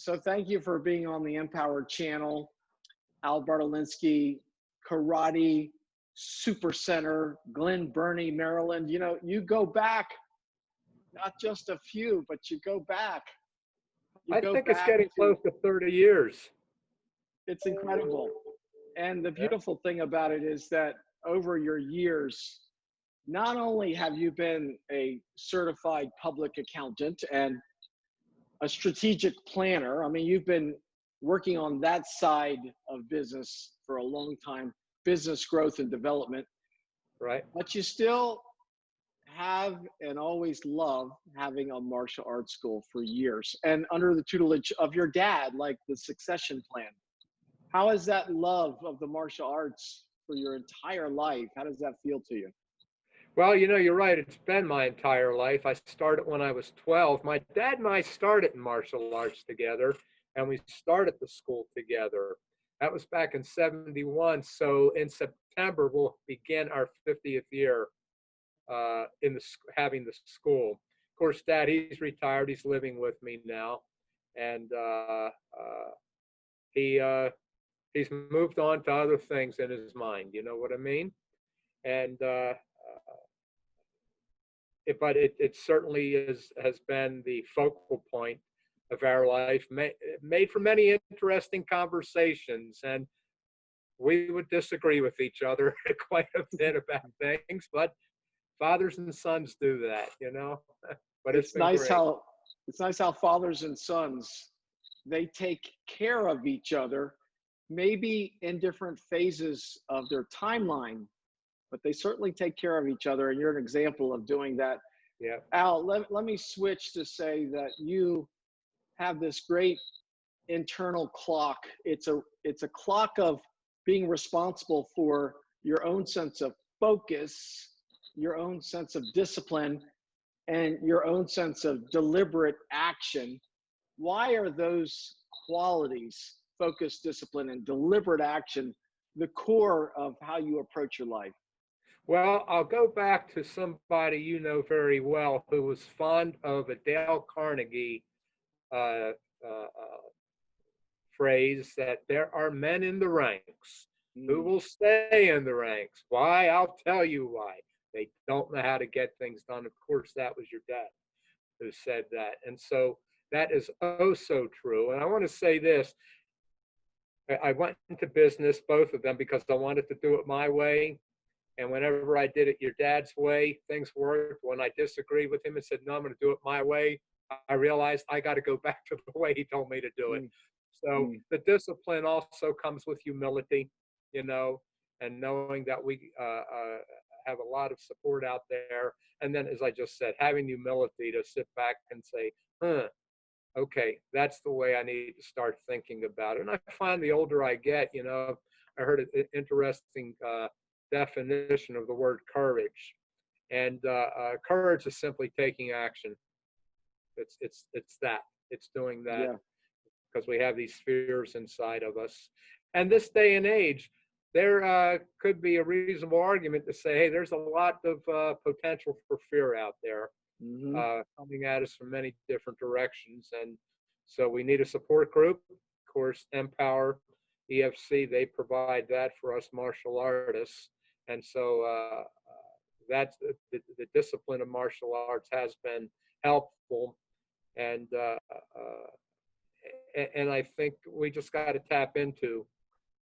So thank you for being on the Empowered channel. Al Bartlinski, Karate, Super Center, Glen Burnie, Maryland. You know, you go back, not just a few, but you go back. You I go think it's back getting to, close to 30 years. it's incredible. And the Yeah. beautiful thing about it is that over your years, not only have you been a certified public accountant and a strategic planner, I mean, you've been working on that side of business for a long time, business growth and development, Right. but you still have and always love having a martial arts school for years and under the tutelage of your dad, like the succession plan. How is that love of the martial arts for your entire life? How does that feel to you? Well, you're right. It's been my entire life. I started when I was 12. My dad and I started in martial arts together, and we started the school together. That was back in 71. So in September, we'll begin our 50th year having the school. Of course, Dad, he's retired. He's living with me now, and he he's moved on to other things in his mind. You know what I mean? And but it certainly has been the focal point of our life, made for many interesting conversations, and we would disagree with each other quite a bit about things, but fathers and sons do that, but it's been Nice great. how it's nice how fathers and sons, they take care of each other, maybe in different phases of their timeline, but they certainly take care of each other, and you're an example of doing that. Yeah. Al, let me switch to say that you have this great internal clock. It's a clock of being responsible for your own sense of focus, your own sense of discipline, and your own sense of deliberate action. Why are those qualities, focus, discipline, and deliberate action, the core of how you approach your life? Well, I'll go back to somebody you know very well who was fond of a Dale Carnegie uh, phrase that there are men in the ranks who will stay in the ranks. Why? I'll tell you why. They don't know how to get things done. Of course, that was your dad who said that. And so that is oh so true. And I want to say this. I went into business, both of them, because I wanted to do it my way. And whenever I did it your dad's way, things worked. When I disagreed with him and said, no, I'm going to do it my way, I realized I got to go back to the way he told me to do it. So the discipline also comes with humility, and knowing that we have a lot of support out there. And then, as I just said, having humility to sit back and say, okay, that's the way I need to start thinking about it. And I find the older I get, I heard an interesting definition of the word courage. And courage is simply taking action. It's that. It's doing that. Yeah. Because we have these fears inside of us. And this day and age, there could be a reasonable argument to say, hey, there's a lot of potential for fear out there coming at us from many different directions. And so we need a support group. Of course, Empower, EFC, they provide that for us martial artists. And so that's the discipline of martial arts has been helpful. And I think we just got to tap into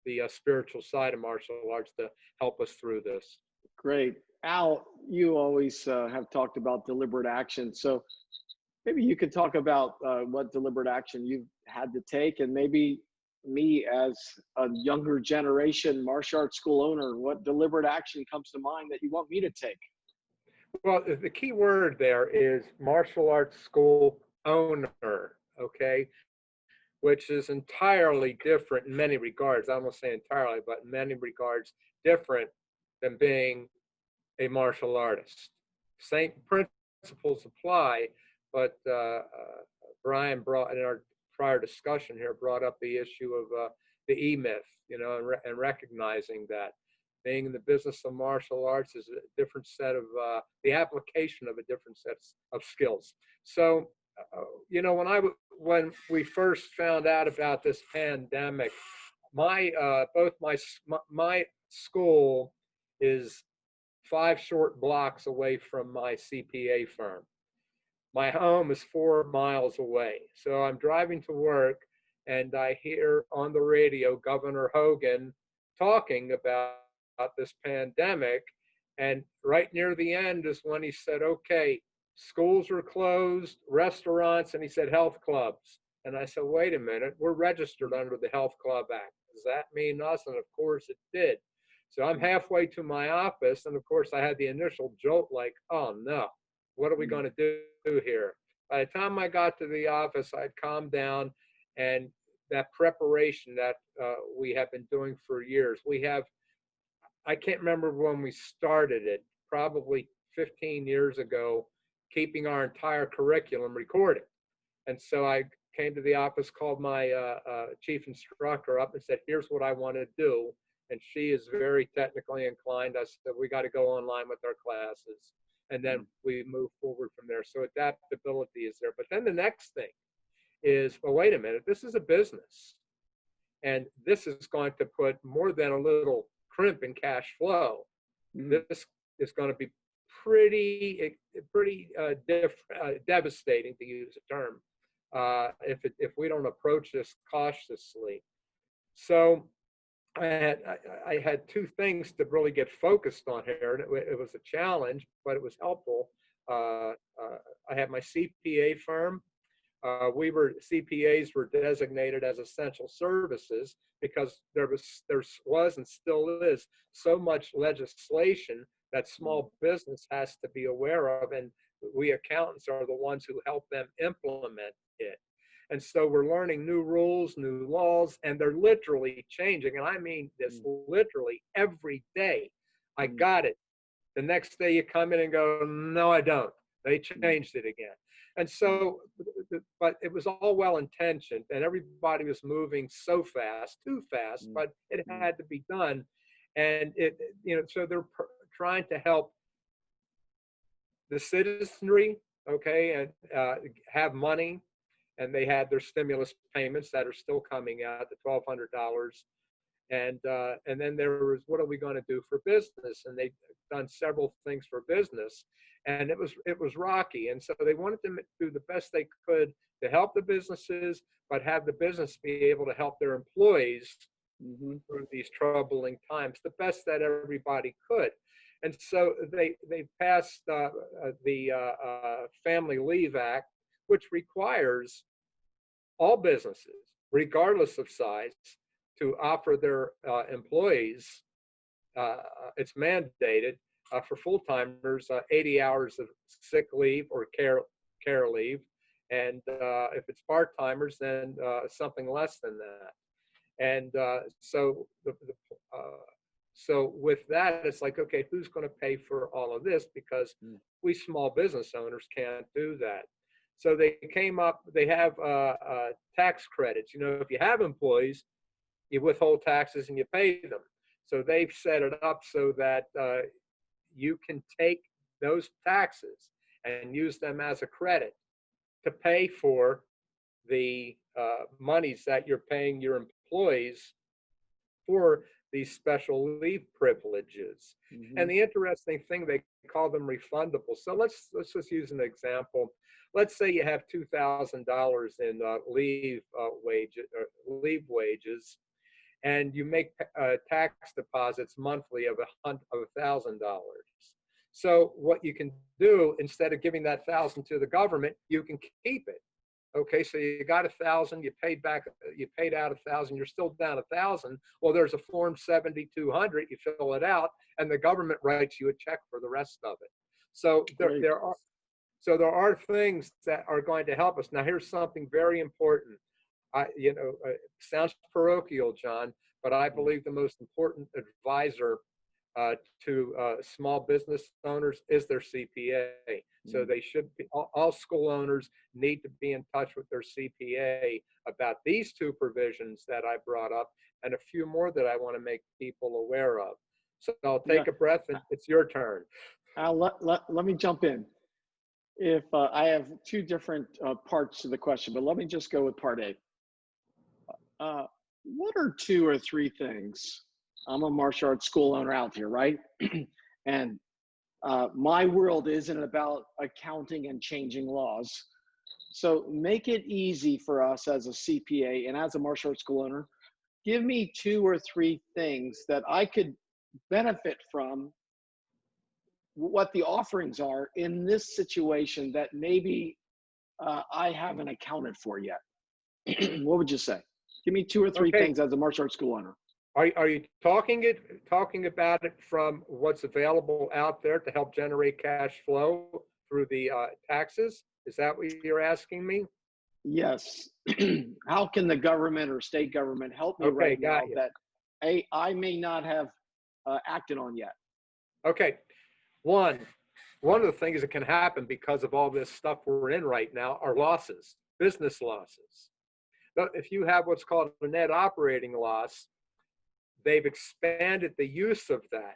the spiritual side of martial arts to help us through this. Great. Al, you always have talked about deliberate action. So maybe you could talk about what deliberate action you've had to take, and maybe me as a younger generation martial arts school owner, what deliberate action comes to mind that you want me to take? Well, the key word there is martial arts school owner, okay? Which is entirely different in many regards. I won't say entirely, but in many regards different than being a martial artist. Same principles apply, but Brian brought in our prior discussion here brought up the issue of the E-myth, and recognizing that being in the business of martial arts is a different set of the application of a different set of skills. So, when when we first found out about this pandemic, both my school is 5 short blocks away from my CPA firm. My home is 4 miles away. So I'm driving to work and I hear on the radio Governor Hogan talking about this pandemic. And right near the end is when he said, okay, schools are closed, restaurants, and he said health clubs. And I said, wait a minute, we're registered under the Health Club Act. Does that mean us? And of course it did. So I'm halfway to my office. And of course I had the initial jolt like, oh no, what are we going to do here? By the time I got to the office, I'd calmed down, and that preparation that we have been doing for years, I can't remember when we started it, probably 15 years ago, keeping our entire curriculum recorded. And so I came to the office, called my chief instructor up and said, here's what I want to do. And she is very technically inclined. I said, we got to go online with our classes. And then we move forward from there. So adaptability is there. But then the next thing is, well, wait a minute, this is a business. And this is going to put more than a little crimp in cash flow. This is going to be pretty devastating, to use a term, if we don't approach this cautiously. So I had 2 things to really get focused on here. And it was a challenge, but it was helpful. I had my CPA firm. CPAs were designated as essential services because there was and still is so much legislation that small business has to be aware of, and we accountants are the ones who help them implement it. And so we're learning new rules, new laws, and they're literally changing. And I mean this literally every day. I got it. The next day you come in and go, no, I don't. They changed it again. And so, but it was all well intentioned, and everybody was moving so fast, too fast, but it had to be done. And so they're trying to help the citizenry, okay, and have money. And they had their stimulus payments that are still coming out, the $1,200. And then there was, what are we going to do for business? And they've done several things for business, and it was rocky. And so they wanted to do the best they could to help the businesses, but have the business be able to help their employees through these troubling times the best that everybody could. And so they passed the Family Leave Act, which requires all businesses, regardless of size, to offer their employees, it's mandated for full-timers, 80 hours of sick leave or care leave. And if it's part-timers, then something less than that. And so with that, it's like, okay, who's going to pay for all of this? Because we small business owners can't do that. So they came up, they have tax credits. If you have employees, you withhold taxes and you pay them. So they've set it up so that you can take those taxes and use them as a credit to pay for the monies that you're paying your employees for these special leave privileges. And the interesting thing, they call them refundable. So let's just use an example. Let's say you have $2,000 in leave wages, and you make tax deposits monthly of $1,000. So what you can do, instead of giving that $1,000 to the government, you can keep it. Okay, so you got $1,000, you paid out $1,000, you're still down $1,000. Well, there's a form 7200, you fill it out, and the government writes you a check for the rest of it. So there are things that are going to help us. Now, here's something very important. It sounds parochial, John, but I believe the most important advisor to small business owners is their CPA. So they should be, all school owners need to be in touch with their CPA about these 2 provisions that I brought up, and a few more that I want to make people aware of. So I'll take a breath, and it's your turn. Let me jump in. If I have two different parts to the question, but let me just go with part A. Uh, what are two or three things? I'm a martial arts school owner out here, right? And my world isn't about accounting and changing laws. So make it easy for us as a CPA and as a martial arts school owner. Give me two or three things that I could benefit from, what the offerings are in this situation that maybe I haven't accounted for yet. What would you say? Give me two or three Okay. things as a martial arts school owner. Are you talking about it from what's available out there to help generate cash flow through the taxes? Is that what you're asking me? Yes. How can the government or state government help me Okay, right got now you. that I may not have acted on yet? Okay. One of the things that can happen because of all this stuff we're in right now are losses, business losses. But if you have what's called a net operating loss, they've expanded the use of that.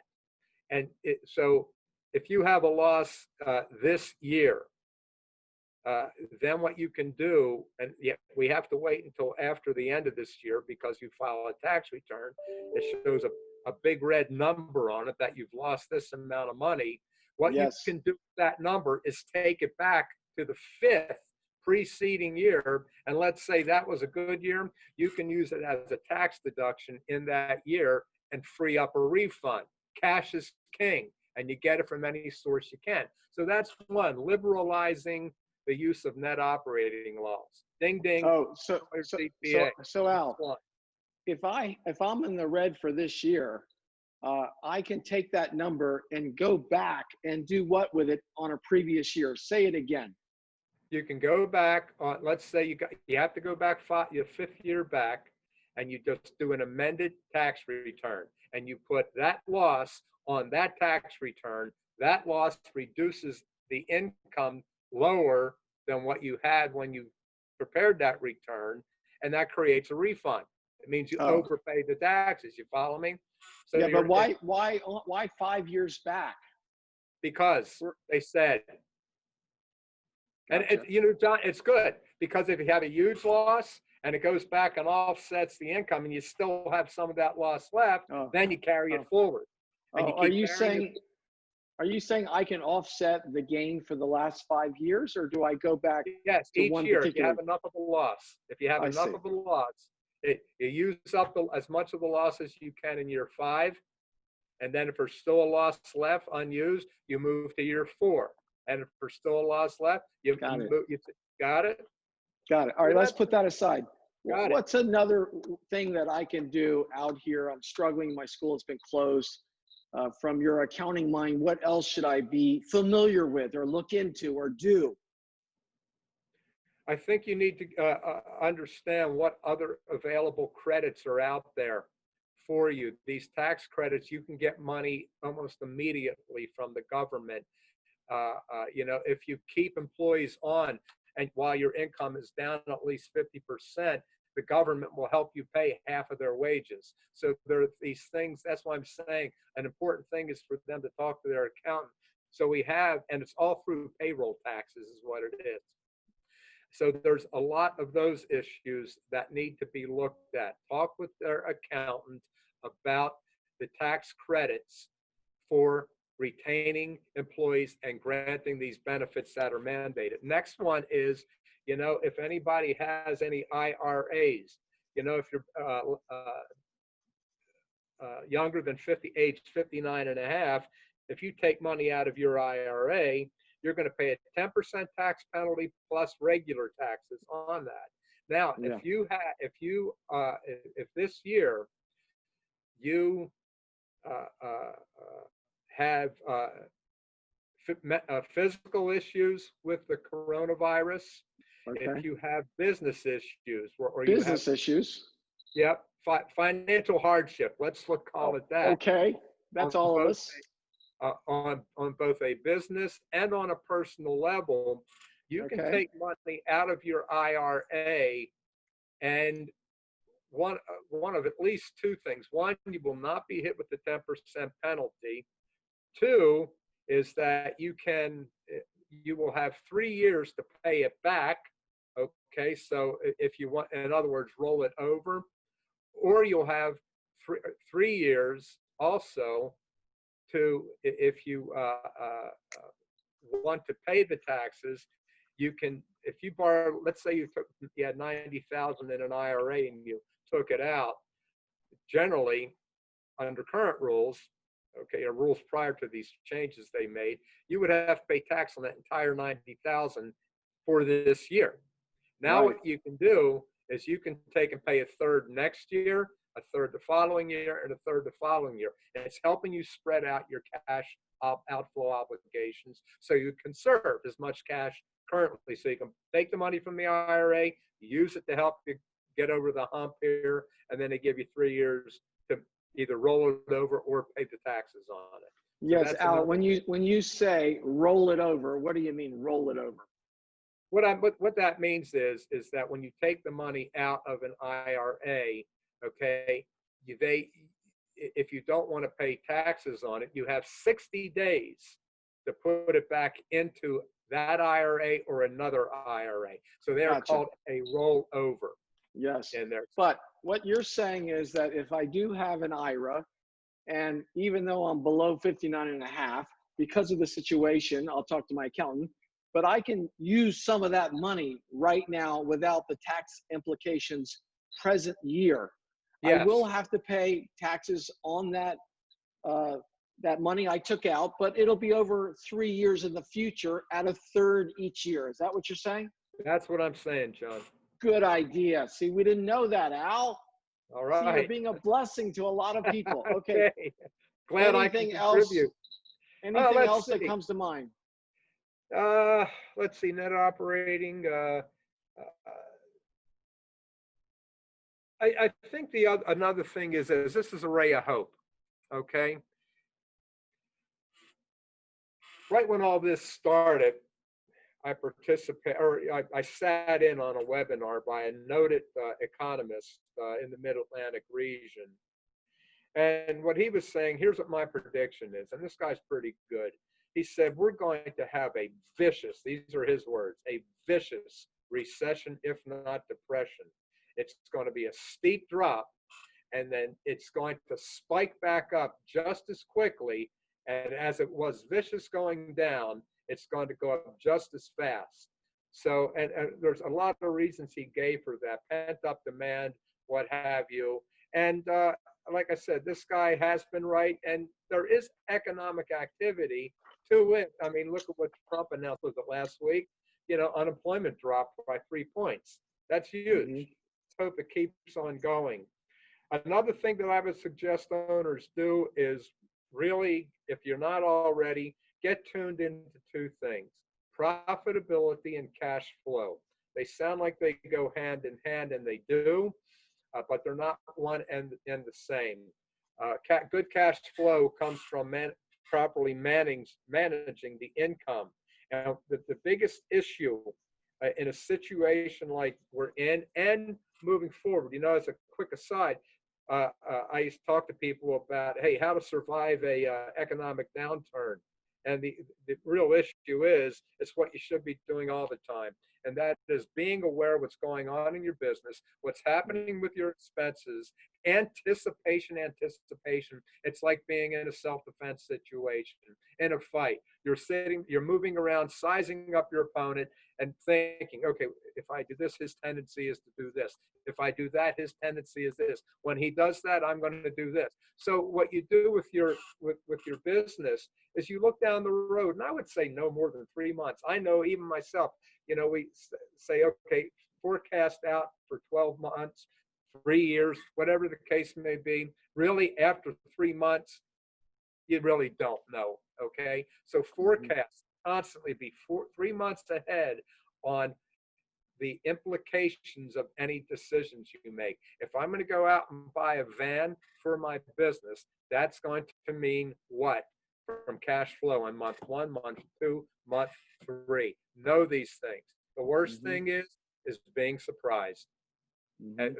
And so if you have a loss this year, then what you can do, and yet we have to wait until after the end of this year because you file a tax return, it shows a big red number on it that you've lost this amount of money. What you Yes. can do with that number is take it back to the 5th preceding year, and let's say that was a good year, you can use it as a tax deduction in that year and free up a refund. Cash is king, and you get it from any source you can. So that's one, liberalizing the use of net operating loss. Ding, ding. Oh, so Al, One. if I'm in the red for this year, I can take that number and go back and do what with it on a previous year? Say it again. You can go back on, let's say you have to go back your 5th year back, and you just do an amended tax return, and you put that loss on that tax return. That loss reduces the income lower than what you had when you prepared that return, and that creates a refund. It means you overpaid the taxes. You follow me? So yeah, but why 5 years back? Because they said. Gotcha. And John, it's good because if you have a huge loss and it goes back and offsets the income, and you still have some of that loss left, then you carry it forward. And are you saying I can offset the gain for the last 5 years, or do I go back? Yes, to each one year, particular... if you have enough of a loss, you use up as much of the loss as you can in year 5, and then if there's still a loss left unused, you move to year 4. And if there's still a loss left, you got it. Got it. All right, let's put that aside. What's another thing that I can do out here? I'm struggling. My school has been closed. From your accounting mind, what else should I be familiar with or look into or do? I think you need to understand what other available credits are out there for you. These tax credits, you can get money almost immediately from the government. If you keep employees on, and while your income is down at least 50%, the government will help you pay half of their wages. So there are these things. That's why I'm saying an important thing is for them to talk to their accountant. So we have, and it's all through payroll taxes is what it is. So there's a lot of those issues that need to be looked at. Talk with their accountant about the tax credits for retaining employees and granting these benefits that are mandated. Next one is, if anybody has any IRAs, if you're younger than age 59 and a half, if you take money out of your IRA, you're going to pay a 10% tax penalty plus regular taxes on that. Now, if this year you have physical issues with the coronavirus, if you have business issues, or you have issues, financial hardship, let's call it that. Okay, that's all of us. On both a business and on a personal level, you can take money out of your IRA, and one of at least two things. One, you will not be hit with the 10% penalty. Two is that you can you will have 3 years to pay it back. Okay, so if you want, in other words, roll it over, or you'll have 3 years also to, if you want to pay the taxes, you can, if you borrow, let's say you had 90,000 in an IRA and you took it out, generally under current rules, okay, or rules prior to these changes they made, you would have to pay tax on that entire 90,000 for this year. Now Right. what you can do is you can take and pay a third next year, a third the following year, and a third the following year. And it's helping you spread out your cash outflow obligations so you conserve as much cash currently. So you can take the money from the IRA, use it to help you get over the hump here, and then they give you 3 years to either roll it over or pay the taxes on it. Yes, So Al, when you say roll it over, what do you mean roll it over? What that means is that when you take the money out of an IRA, okay, if you don't want to pay taxes on it, you have 60 days to put it back into that IRA or another IRA. So they're Gotcha. called a rollover. Yes. And But what you're saying is that if I do have an IRA, and even though I'm below 59 and a half, because of the situation, I'll talk to my accountant, but I can use some of that money right now without the tax implications present year. yes, I will have to pay taxes on that that money I took out, but it'll be over 3 years in the future at a third each year. Is that what you're saying? that's what I'm saying, John. Good idea. See, we didn't know that, Al. All See, you're right. being a blessing to a lot of people. Okay. Glad I can contribute. Anything let's else that see. comes to mind? Let's see, net operating. I think another thing is this is a ray of hope. Okay. Right when all this started, I sat in on a webinar by a noted economist in the Mid-Atlantic region. And what he was saying, here's what my prediction is, and this guy's pretty good. He said, we're going to have a vicious, these are his words, a vicious recession, if not depression. It's going to be a steep drop, and then it's going to spike back up just as quickly. And as it was vicious going down, it's going to go up just as fast. So, and there's a lot of reasons he gave for that, pent up demand, what have you. And like I said, this guy has been right, and there is economic activity to it. I mean, look at what Trump announced, was it last week? You know, unemployment dropped by 3 points. That's huge. Mm-hmm. Let's hope it keeps on going. Another thing that I would suggest owners do is really, if you're not already, get tuned into 2 things: profitability and cash flow. They sound like they go hand in hand, and they do, but they're not one and the same. Good cash flow comes from properly managing the income. And the biggest issue in a situation like we're in and moving forward, you know, as a quick aside, I used to talk to people about, hey, how to survive a economic downturn. And the real issue is what you should be doing all the time. And that is being aware of what's going on in your business, what's happening with your expenses, anticipation. It's like being in a self-defense situation, in a fight. You're moving around, sizing up your opponent and thinking, okay, if I do this, his tendency is to do this. If I do that, his tendency is this. When he does that, I'm going to do this. So what you do with your business is you look down the road, and I would say no more than 3 months. I know even myself, you know, we say, okay, forecast out for 12 months, 3 years, whatever the case may be. Really, after 3 months, you really don't know, okay? So forecast constantly, be 3 months ahead on the implications of any decisions you make. If I'm going to go out and buy a van for my business, that's going to mean what? From cash flow in month 1, month 2, month 3. Know these things. The worst thing is being surprised. And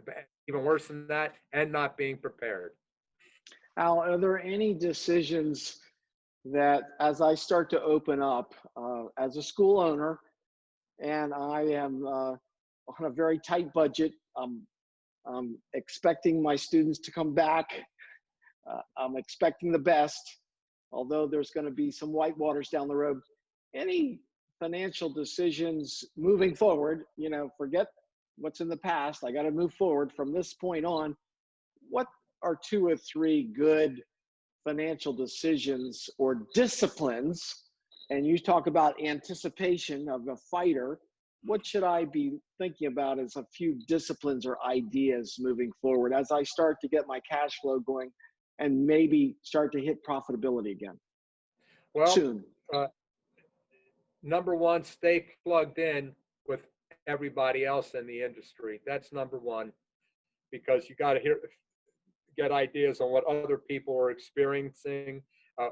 even worse than that, and not being prepared. Al, are there any decisions that as I start to open up as a school owner, and I am on a very tight budget, I'm expecting my students to come back. I'm expecting the best, although there's going to be some whitewaters down the road. Any financial decisions moving forward, forget what's in the past. I got to move forward from this point on. What are 2 or 3 good financial decisions or disciplines? And you talk about anticipation of a fighter. What should I be thinking about as a few disciplines or ideas moving forward as I start to get my cash flow going and maybe start to hit profitability again Well, soon? Number one, stay plugged in with everybody else in the industry. That's number one, because you got to get ideas on what other people are experiencing,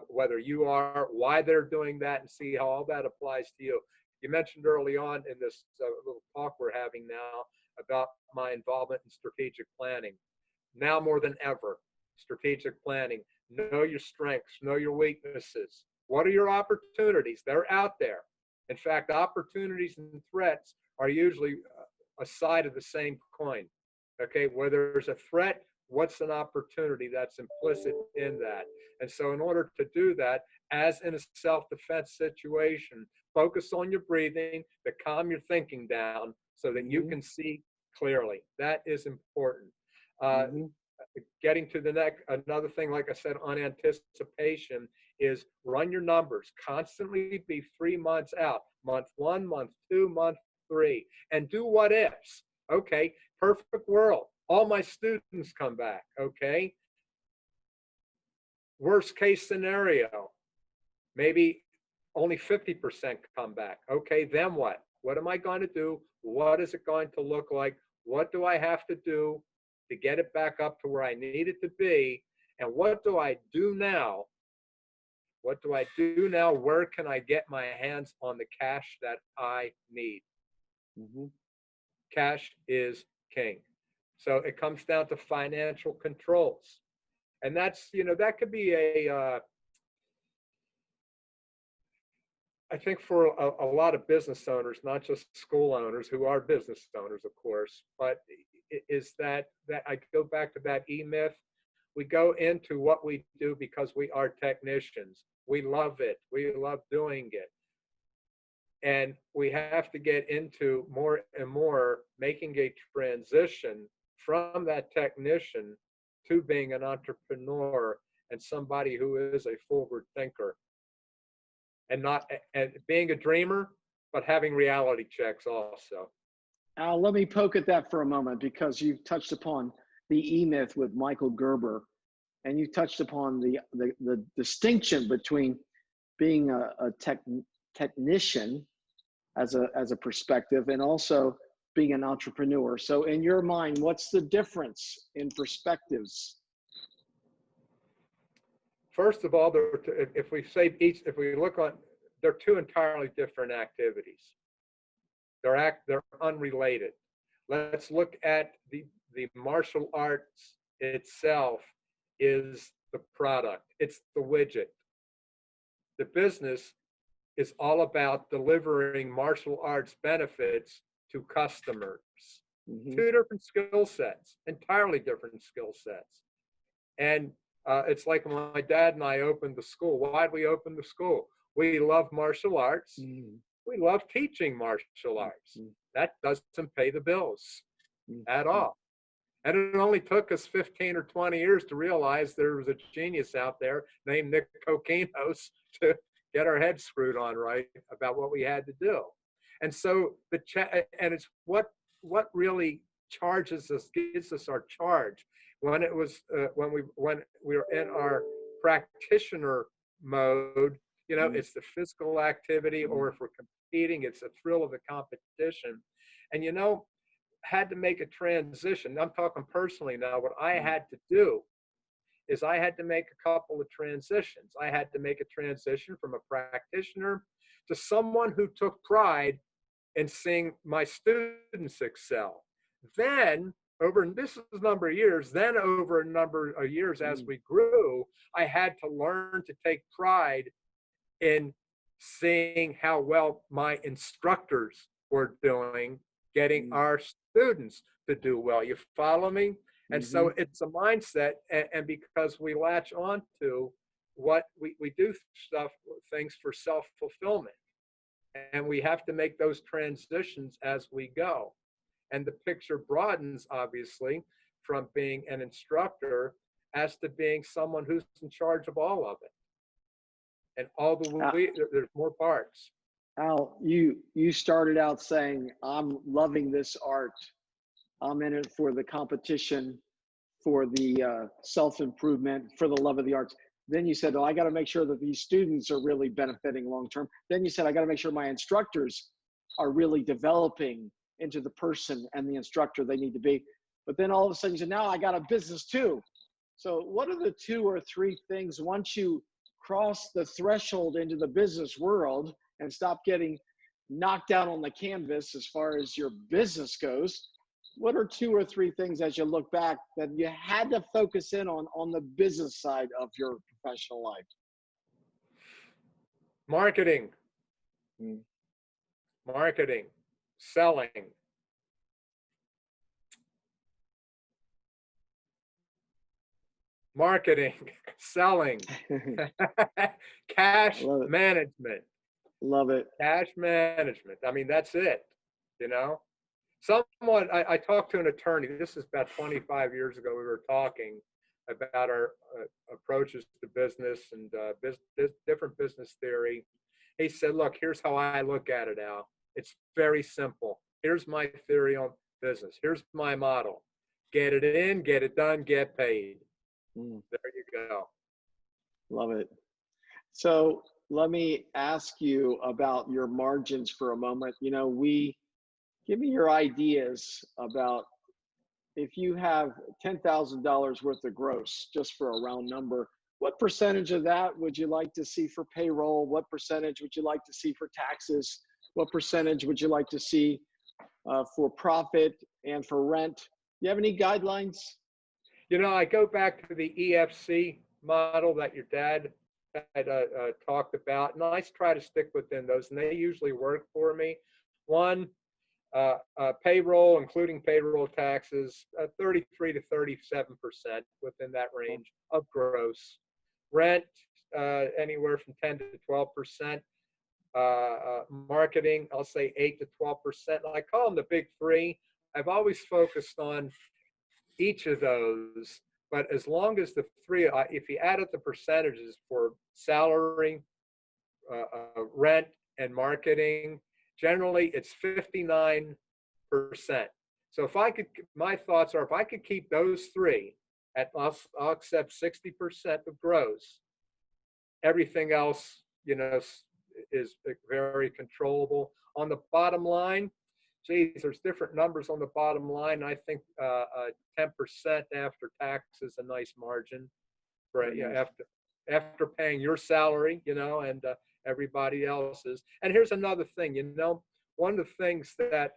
whether you are, why they're doing that, and see how all that applies to you. You mentioned early on in this little talk we're having now about my involvement in strategic planning. Now more than ever, strategic planning. Know your strengths, know your weaknesses. What are your opportunities? They're out there. In fact, opportunities and threats are usually a side of the same coin. Okay, where there's a threat, what's an opportunity that's implicit in that? And so in order to do that, as in a self-defense situation, focus on your breathing to calm your thinking down so that you can see clearly. That is important. Getting to the next, another thing, like I said, on anticipation is run your numbers. Constantly be 3 months out. Month 1, month 2, month 3. And do what ifs. Okay, perfect world. All my students come back. Okay. Worst case scenario, maybe only 50% come back. Okay, then what? What am I going to do? What is it going to look like? What do I have to do to get it back up to where I need it to be? And what do I do now? What do I do now? Where can I get my hands on the cash that I need? Cash is king. So it comes down to financial controls. And that's, that could be I think for a lot of business owners, not just school owners who are business owners, of course, but is that I go back to that E-myth. We go into what we do because we are technicians. We love it. We love doing it. And we have to get into more and more making a transition from that technician to being an entrepreneur and somebody who is a forward thinker. And being a dreamer, but having reality checks also. Al, let me poke at that for a moment, because you've touched upon the E-myth with Michael Gerber, and you touched upon the distinction between being a technician as a perspective and also being an entrepreneur. So in your mind, what's the difference in perspectives? First of all, if we look on, they're 2 entirely different activities. They're unrelated. Let's look at the martial arts itself is the product. It's the widget. The business is all about delivering martial arts benefits to customers. 2 different skill sets, entirely different skill sets. And it's like when my dad and I opened the school. Why did we open the school? We love martial arts. We love teaching martial arts. That doesn't pay the bills at all. And it only took us 15 or 20 years to realize there was a genius out there named Nick Kokinos to get our heads screwed on right about what we had to do. And so and it's what really charges us, gives us our charge. When we were in our practitioner mode, it's the physical activity, or if we're competing, it's the thrill of the competition. And had to make a transition. I'm talking personally now. What I had to do is I had to make a couple of transitions. I had to make a transition from a practitioner to someone who took pride in seeing my students excel. Then this is a number of years, over a number of years as we grew, I had to learn to take pride in seeing how well my instructors were doing, getting our students to do well. You follow me? And so it's a mindset, and because we latch on to what we do things for self-fulfillment, and we have to make those transitions as we go. And the picture broadens, obviously, from being an instructor as to being someone who's in charge of all of it. And all there's more parts. Al, you started out saying, I'm loving this art. I'm in it for the competition, for the self-improvement, for the love of the arts. Then you said, oh, I got to make sure that these students are really benefiting long-term. Then you said, I got to make sure my instructors are really developing into the person and the instructor they need to be. But then all of a sudden you said, now I got a business too. So what are the 2 or 3 things once you cross the threshold into the business world and stop getting knocked down on the canvas as far as your business goes? What are 2 or 3 things as you look back that you had to focus in on the business side of your professional life? Marketing, marketing, selling, marketing, selling, cash management. Love it. Cash management. I mean, that's it, you know? Someone, I talked to an attorney, this is about 25 years ago, we were talking about our approaches to business and different business theory. He said, look, here's how I look at it, Al. It's very simple. Here's my theory on business. Here's my model. Get it in, get it done, get paid. There you go. Love it. So let me ask you about your margins for a moment. You know, give me your ideas about if you have $10,000 worth of gross, just for a round number, what percentage of that would you like to see for payroll? What percentage would you like to see for taxes? What percentage would you like to see for profit and for rent? Do you have any guidelines? You know, I go back to the EFC model that your dad had talked about, and I try to stick within those, and they usually work for me. One, payroll, including payroll taxes, 33 to 37% within that range of gross. Rent, anywhere from 10 to 12%. Marketing, I'll say 8 to 12%. I call them the big 3. I've always focused on each of those, but as long as the 3, if you add up the percentages for salary, rent, and marketing, generally it's 59%. So if I could, my thoughts are, if I could keep those 3 at, I'll accept 60% of gross. Everything else, you know, is very controllable. On the bottom line, geez, there's different numbers on the bottom line. I think 10% after tax is a nice margin for after paying your salary, you know, and everybody else's. And here's another thing, you know, one of the things that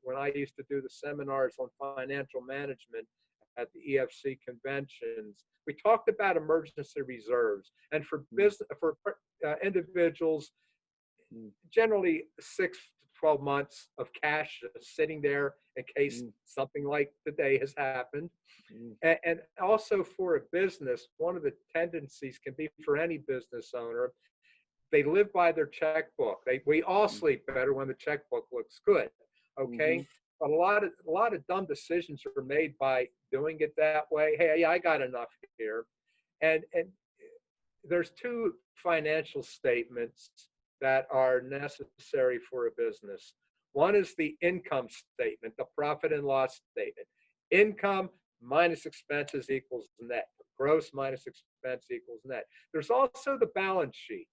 when I used to do the seminars on financial management at the EFC conventions, we talked about emergency reserves, and for business, for individuals, generally 6 to 12 months of cash sitting there in case something like today has happened. And also for a business, one of the tendencies can be for any business owner, they live by their checkbook. We all sleep better when the checkbook looks good, okay? But a lot of dumb decisions are made by doing it that way. Hey, I got enough here. And there's 2 financial statements that are necessary for a business. One is the income statement, the profit and loss statement. Income minus expenses equals net. Gross minus expense equals net. There's also the balance sheet.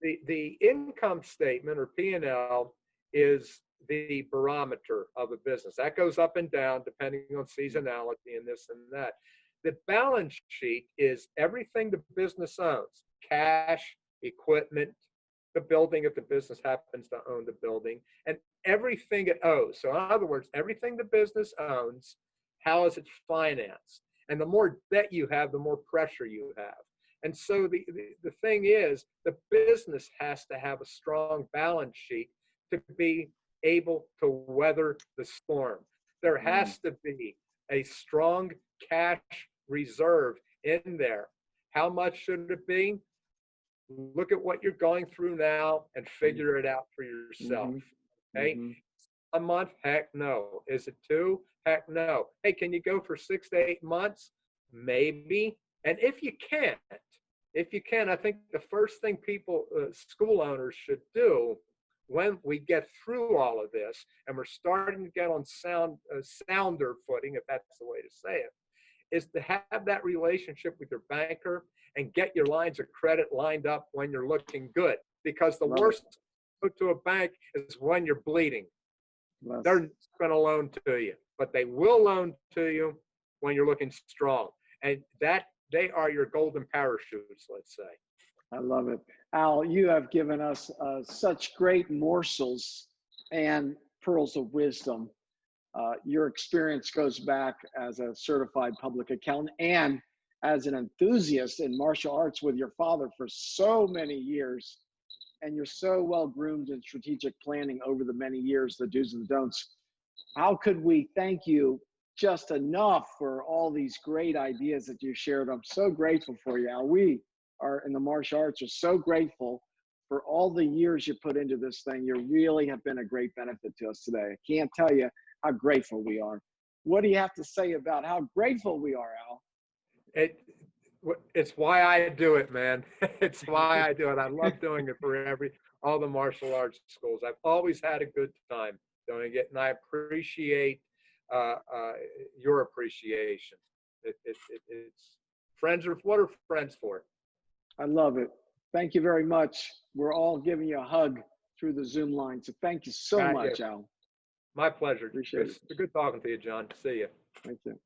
The income statement, or P&L, is the barometer of a business. That goes up and down depending on seasonality and this and that. The balance sheet is everything the business owns: cash, equipment, the building if the business happens to own the building, and everything it owes. So in other words, everything the business owns, how is it financed? And the more debt you have, the more pressure you have. And so the thing is, the business has to have a strong balance sheet to be able to weather the storm. There has to be a strong cash reserve in there. How much should it be? Look at what you're going through now and figure it out for yourself. Okay. A month? Heck no. Is it 2? Heck no. Hey, can you go for 6 to 8 months? Maybe. And if you can, I think the first thing people, school owners should do when we get through all of this and we're starting to get on sounder footing, if that's the way to say it, is to have that relationship with your banker and get your lines of credit lined up when you're looking good. Because the worst go to a bank is when you're bleeding. They're not going to loan to you, but they will loan to you when you're looking strong. And that they are your golden parachutes, let's say. I love it. Al, you have given us such great morsels and pearls of wisdom. Your experience goes back as a certified public accountant and as an enthusiast in martial arts with your father for so many years. And you're so well groomed in strategic planning over the many years, the do's and the don'ts. How could we thank you just enough for all these great ideas that you shared? I'm so grateful for you, Al. We are in the martial arts are so grateful for all the years you put into this thing. You really have been a great benefit to us today. I can't tell you how grateful we are. What do you have to say about how grateful we are, Al? It's why I do it, man. It's why I do it. I love doing it for all the martial arts schools. I've always had a good time doing it, and I appreciate your appreciation. It's friends are what are friends for? I love it. Thank you very much. We're all giving you a hug through the Zoom line. So thank you so much, Al. My pleasure. Appreciate it. It's good talking to you, John. See you. Thank you.